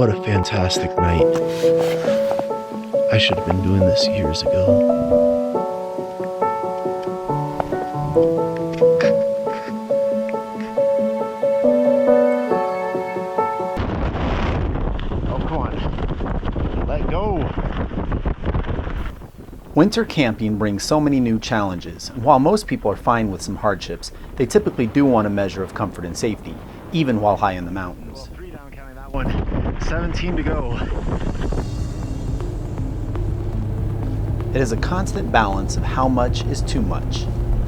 What a fantastic night. I should have been doing this years ago. Winter camping brings so many new challenges, and while most people are fine with some hardships, they typically do want a measure of comfort and safety, even while high in the mountains. Well, 3 down counting that one, 17 to go. It is a constant balance of how much is too much.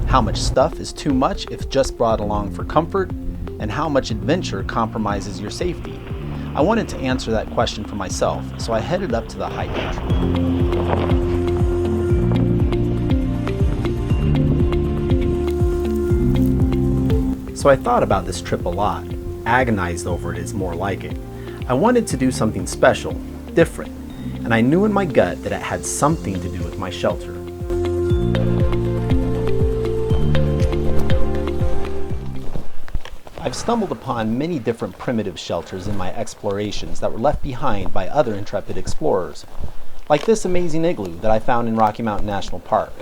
How much stuff is too much if just brought along for comfort, and how much adventure compromises your safety. I wanted to answer that question for myself, so I headed up to the hike country. So I thought about this trip a lot, agonized over it is more like it. I wanted to do something special, different, and I knew in my gut that it had something to do with my shelter. I've stumbled upon many different primitive shelters in my explorations that were left behind by other intrepid explorers, like this amazing igloo that I found in Rocky Mountain National Park,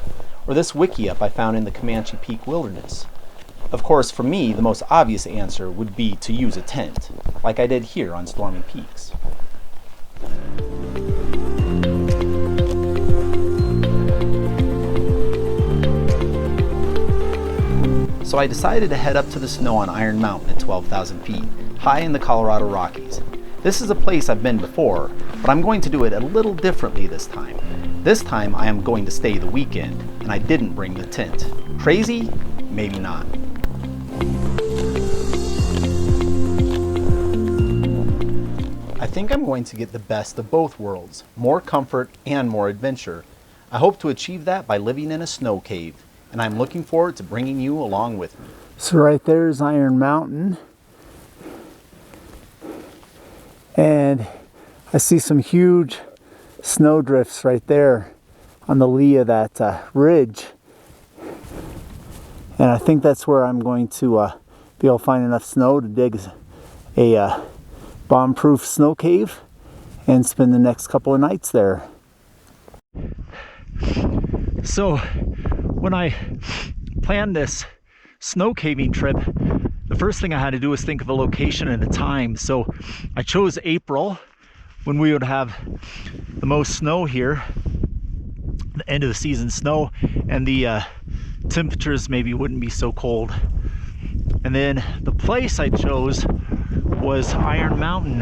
or this wickiup I found in the Comanche Peak Wilderness. Of course, for me, the most obvious answer would be to use a tent, like I did here on Stormy Peaks. So I decided to head up to the snow on Iron Mountain at 12,000 feet, high in the Colorado Rockies. This is a place I've been before, but I'm going to do it a little differently this time. This time I am going to stay the weekend, and I didn't bring the tent. Crazy? Maybe not. I think I'm going to get the best of both worlds, more comfort and more adventure. I hope to achieve that by living in a snow cave, and I'm looking forward to bringing you along with me. So right there is Iron Mountain, and I see some huge snow drifts right there on the lee of that ridge, and I think that's where I'm going to be able to find enough snow to dig a bomb-proof snow cave and spend the next couple of nights there. So when I planned this snow caving trip, the first thing I had to do was think of a location and a time. So I chose April, when we would have the most snow here, the end of the season snow, and the temperatures maybe wouldn't be so cold. And then the place I chose was Iron Mountain,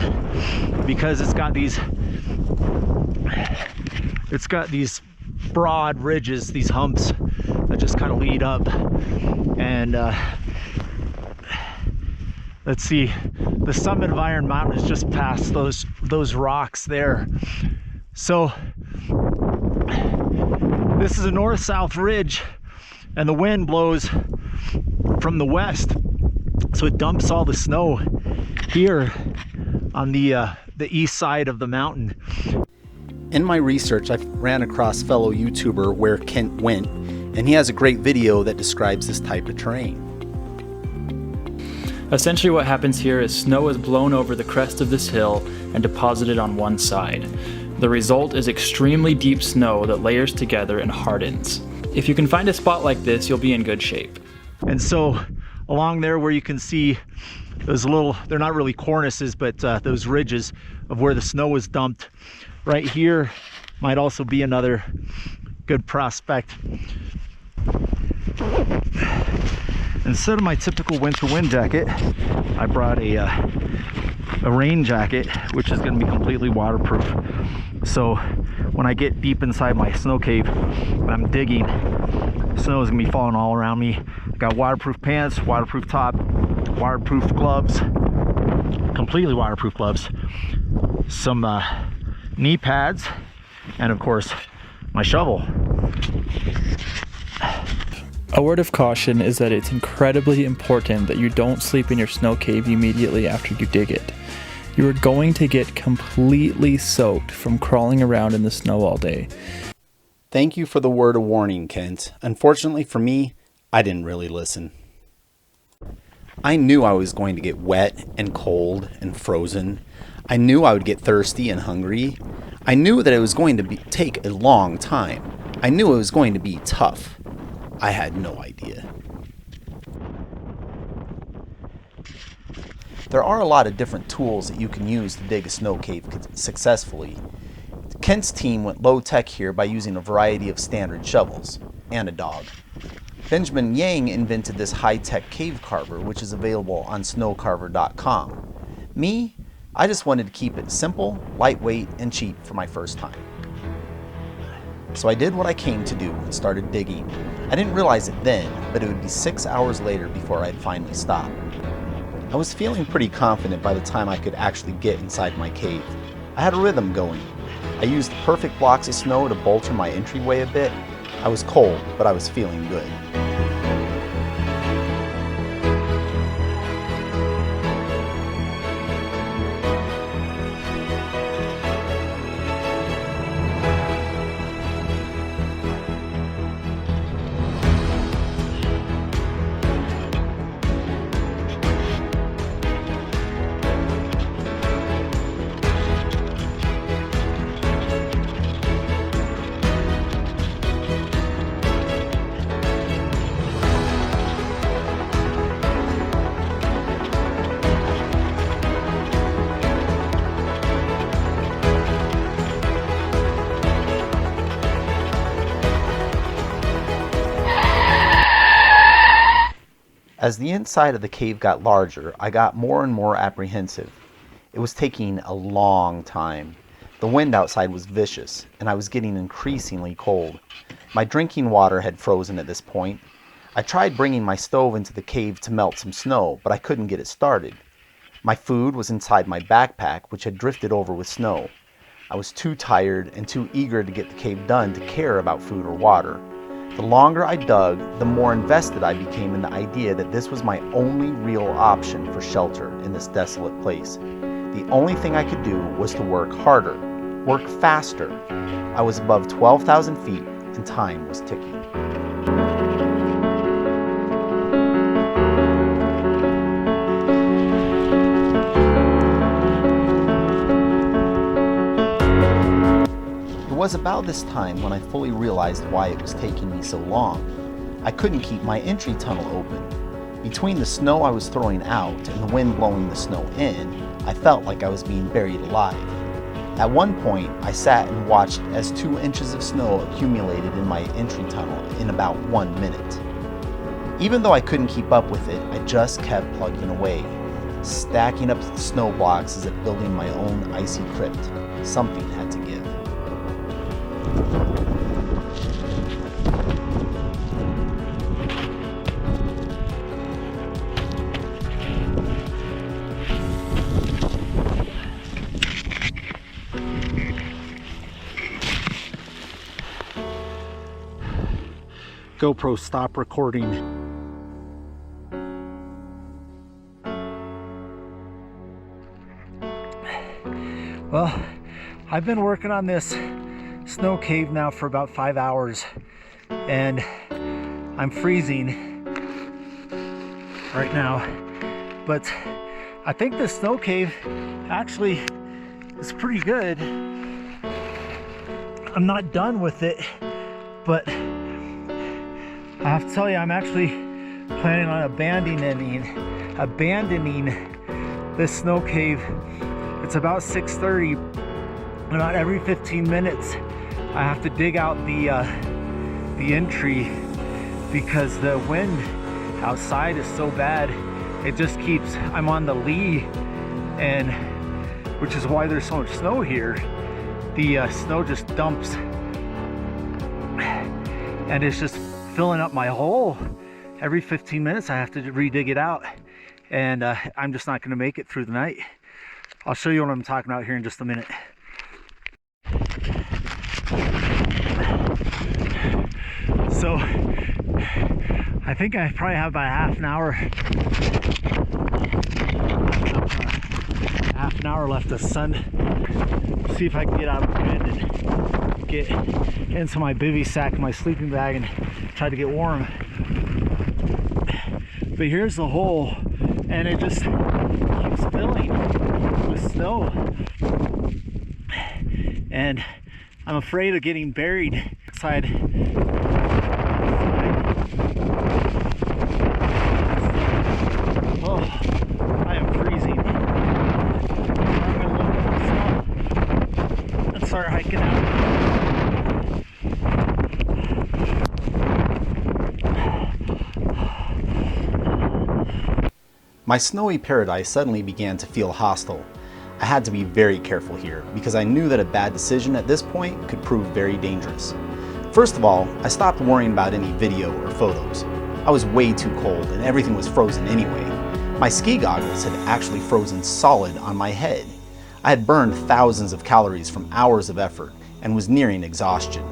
because it's got these broad ridges, these humps that just kind of lead up. And let's see, the summit of Iron Mountain is just past those rocks there. So this is a north-south ridge, and the wind blows from the west, so it dumps all the snow here on the east side of the mountain. In my research, I ran across fellow YouTuber Where Kent Went, and he has a great video that describes this type of terrain. Essentially what happens here is snow is blown over the crest of this hill and deposited on one side. The result is extremely deep snow that layers together and hardens. If you can find a spot like this, you'll be in good shape. And so along there where you can see those little, they're not really cornices, but those ridges of where the snow was dumped, right here might also be another good prospect. Instead of my typical winter wind jacket, I brought a rain jacket, which is going to be completely waterproof. So when I get deep inside my snow cave and I'm digging, snow is going to be falling all around me. I got waterproof pants, waterproof top, waterproof gloves, completely waterproof gloves, some knee pads, and of course my shovel. A word of caution is that it's incredibly important that you don't sleep in your snow cave immediately after you dig it. You are going to get completely soaked from crawling around in the snow all day. Thank you for the word of warning, Kent. Unfortunately for me, I didn't really listen. I knew I was going to get wet and cold and frozen. I knew I would get thirsty and hungry. I knew that it was going to take a long time. I knew it was going to be tough. I had no idea. There are a lot of different tools that you can use to dig a snow cave successfully. Kent's team went low-tech here by using a variety of standard shovels and a dog. Benjamin Yang invented this high-tech cave carver, which is available on snowcarver.com. Me, I just wanted to keep it simple, lightweight, and cheap for my first time. So I did what I came to do and started digging. I didn't realize it then, but it would be 6 hours later before I'd finally stop. I was feeling pretty confident by the time I could actually get inside my cave. I had a rhythm going. I used perfect blocks of snow to bolster my entryway a bit. I was cold, but I was feeling good. As the inside of the cave got larger, I got more and more apprehensive. It was taking a long time. The wind outside was vicious, and I was getting increasingly cold. My drinking water had frozen at this point. I tried bringing my stove into the cave to melt some snow, but I couldn't get it started. My food was inside my backpack, which had drifted over with snow. I was too tired and too eager to get the cave done to care about food or water. The longer I dug, the more invested I became in the idea that this was my only real option for shelter in this desolate place. The only thing I could do was to work harder, work faster. I was above 12,000 feet and time was ticking. It was about this time when I fully realized why it was taking me so long. I couldn't keep my entry tunnel open. Between the snow I was throwing out and the wind blowing the snow in, I felt like I was being buried alive. At one point, I sat and watched as 2 inches of snow accumulated in my entry tunnel in about 1 minute. Even though I couldn't keep up with it, I just kept plugging away, stacking up snow blocks as if building my own icy crypt. Something had to give. GoPro, stop recording. Well, I've been working on this snow cave now for about 5 hours and I'm freezing right now, but I think this snow cave actually is pretty good. I'm not done with it, but I have to tell you, I'm actually planning on abandoning this snow cave. It's about 6:30. About every 15 minutes, I have to dig out the entry because the wind outside is so bad. It just keeps. I'm on the lee, and which is why there's so much snow here. The snow just dumps, and it's just filling up my hole. Every 15 minutes I have to re-dig it out, and I'm just not going to make it through the night. I'll show you what I'm talking about here in just a minute. So I think I probably have about half an hour left of sun. See if I can get out of the wind and get into my bivy sack, my sleeping bag, and try to get warm. But here's the hole and it just keeps filling with snow. And I'm afraid of getting buried inside. Oh, I am freezing. I'm gonna load up the snow and start hiking out. My snowy paradise suddenly began to feel hostile. I had to be very careful here because I knew that a bad decision at this point could prove very dangerous. First of all, I stopped worrying about any video or photos. I was way too cold and everything was frozen anyway. My ski goggles had actually frozen solid on my head. I had burned thousands of calories from hours of effort and was nearing exhaustion.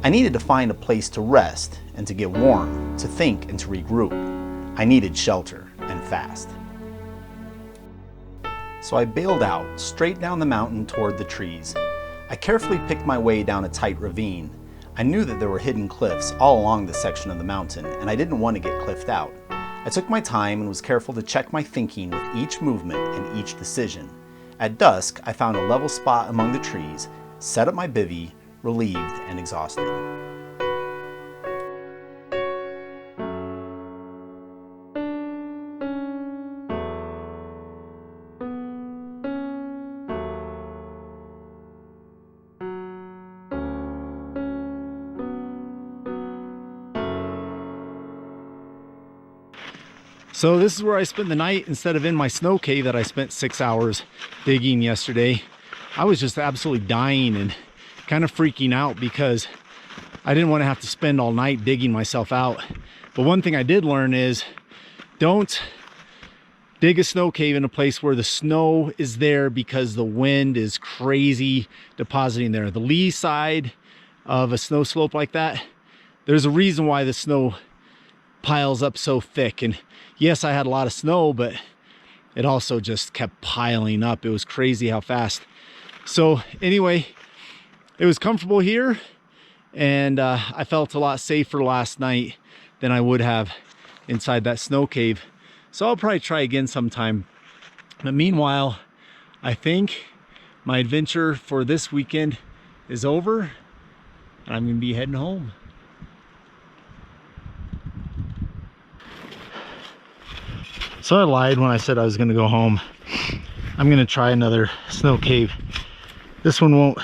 I needed to find a place to rest and to get warm, to think and to regroup. I needed shelter, and fast. So I bailed out, straight down the mountain toward the trees. I carefully picked my way down a tight ravine. I knew that there were hidden cliffs all along this section of the mountain, and I didn't want to get cliffed out. I took my time and was careful to check my thinking with each movement and each decision. At dusk, I found a level spot among the trees, set up my bivvy, relieved and exhausted. So this is where I spent the night instead of in my snow cave that I spent 6 hours digging yesterday. I was just absolutely dying and kind of freaking out because I didn't want to have to spend all night digging myself out. But one thing I did learn is don't dig a snow cave in a place where the snow is there because the wind is crazy depositing there. The lee side of a snow slope like that, there's a reason why the snow piles up so thick. And yes, I had a lot of snow, but it also just kept piling up. It was crazy how fast. So anyway, it was comfortable here, and I felt a lot safer last night than I would have inside that snow cave. So I'll probably try again sometime. But meanwhile, I think my adventure for this weekend is over, and I'm gonna be heading home. So I lied when I said I was going to go home. I'm going to try another snow cave. This one won't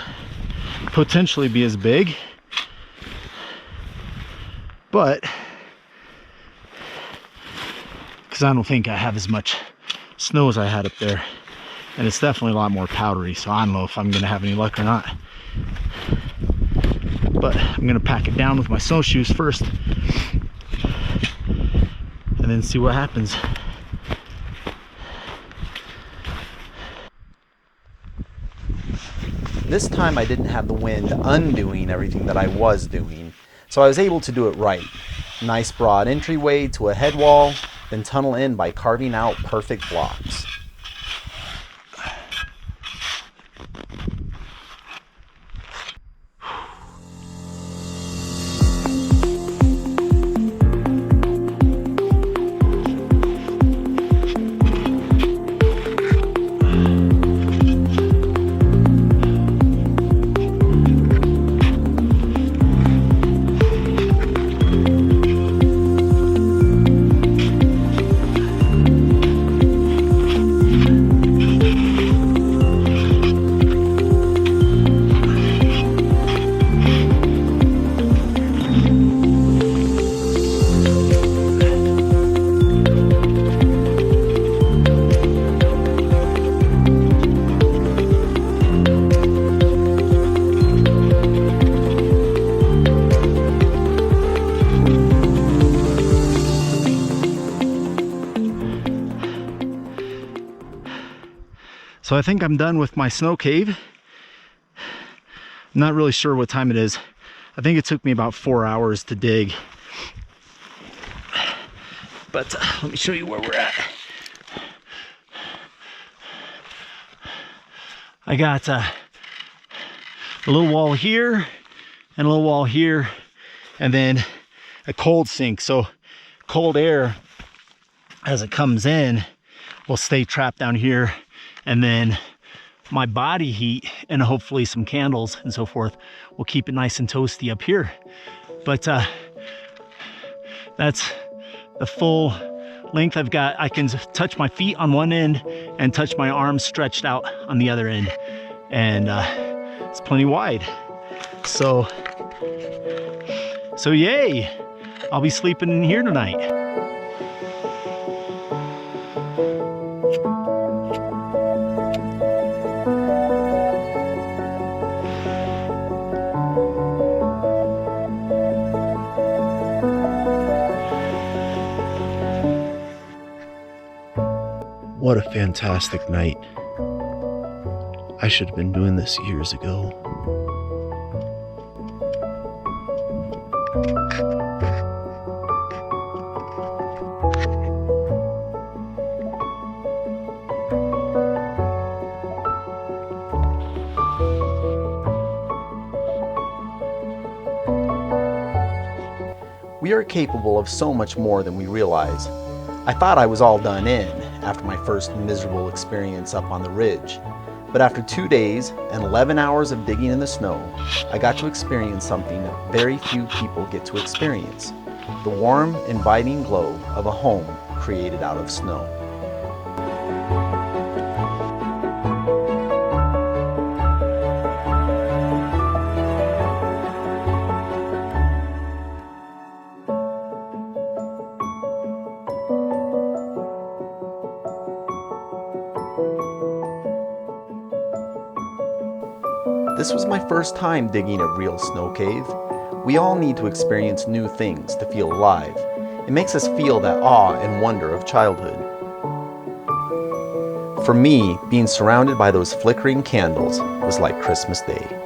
potentially be as big, but because I don't think I have as much snow as I had up there, and it's definitely a lot more powdery, so I don't know if I'm going to have any luck or not. But I'm going to pack it down with my snowshoes first and then see what happens. This time I didn't have the wind undoing everything that I was doing, so I was able to do it right. Nice broad entryway to a head wall, then tunnel in by carving out perfect blocks. So I think I'm done with my snow cave. I'm not really sure what time it is. I think it took me about 4 hours to dig. But let me show you where we're at. I got a little wall here and a little wall here, and then a cold sink. So cold air, as it comes in, will stay trapped down here, and then my body heat and hopefully some candles and so forth will keep it nice and toasty up here. But that's the full length I've got. I can touch my feet on one end and touch my arms stretched out on the other end, and it's plenty wide. So yay, I'll be sleeping in here tonight. What a fantastic night. I should have been doing this years ago. We are capable of so much more than we realize. I thought I was all done in after my first miserable experience up on the ridge. But after 2 days and 11 hours of digging in the snow, I got to experience something that very few people get to experience: the warm, inviting glow of a home created out of snow. This was my first time digging a real snow cave. We all need to experience new things to feel alive. It makes us feel that awe and wonder of childhood. For me, being surrounded by those flickering candles was like Christmas Day.